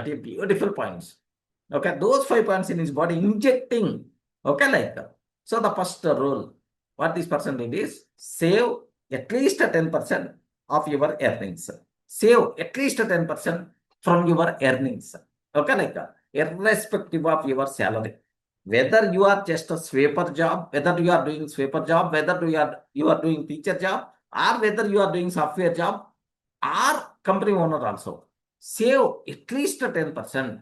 What a beautiful points. Okay, those 5 points in his body injecting. Okay, like that. So the first rule, what this person did is save at least 10% of your earnings. Save at least 10% from your earnings. Okay, like that. Irrespective of your salary. Whether you are just a sweeper job, whether you are doing sweeper job, whether you are doing teacher job, or whether you are doing software job, or company owner also. Save at least 10%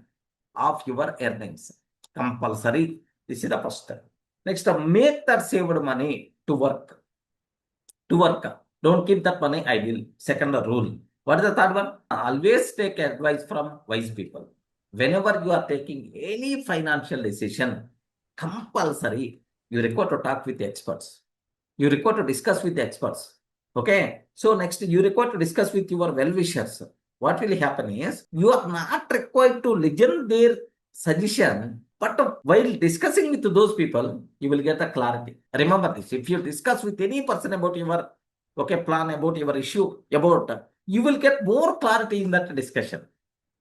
of your earnings. Compulsory. This is the first step. Next, make that saved money to work. To work. Don't keep that money idle. Second rule. What is the third one? Always take advice from wise people. Whenever you are taking any financial decision, compulsory, you require to talk with the experts. You require to discuss with the experts. Okay. So next, you require to discuss with your well-wishers. What will happen is, you are not required to listen their suggestion, but while discussing with those people, you will get a clarity. Remember this, if you discuss with any person about your plan, about your issue, you will get more clarity in that discussion.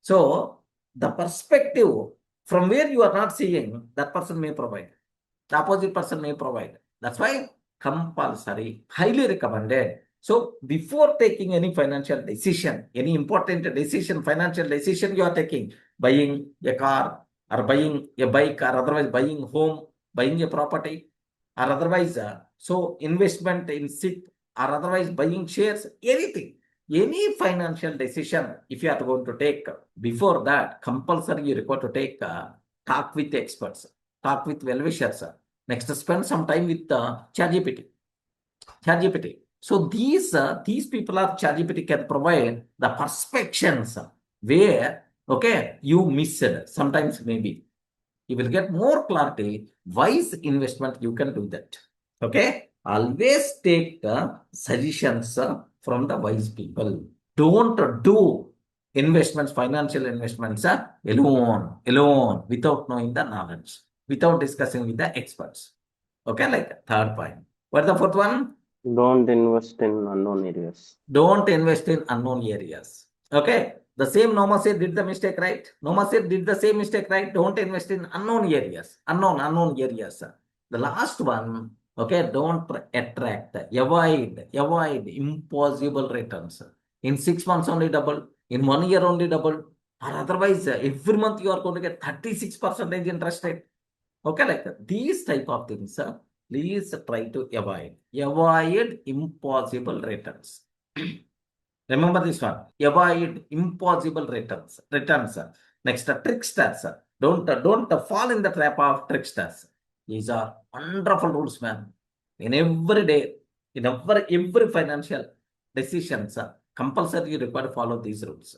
So the perspective from where you are not seeing, that person may provide. The opposite person may provide. That's why compulsory, highly recommended. So before taking any financial decision, any important decision, financial decision you are taking, buying a car or buying a bike or otherwise buying home, buying a property or otherwise, so investment in SIP or otherwise buying shares, anything, any financial decision, if you are going to take, before that, compulsory you require to take, talk with experts, talk with well-wishers. Next, spend some time with ChatGPT. So these people are ChatGPT can provide the perspectives where you missed. Sometimes maybe you will get more clarity. Wise investment you can do that. Okay, always take suggestions from the wise people. Don't do investments, financial investments alone without knowing the knowledge, without discussing with the experts. Okay, like third point. What is the fourth one? Don't invest in unknown areas. Don't invest in unknown areas. Okay, the same Noma said did the mistake, right? Noma said did the same mistake, right? Don't invest in unknown areas. Unknown areas. The last one, okay, don't attract, avoid impossible returns. In 6 months only double, in 1 year only double, or otherwise every month you are going to get 36% interest rate. Okay, like that. These type of things, please try to avoid. Avoid impossible returns. Remember this one. Avoid impossible returns. Next, tricksters. Don't fall in the trap of tricksters. These are wonderful rules, man. In every day, in every financial decisions, compulsory you require to follow these rules.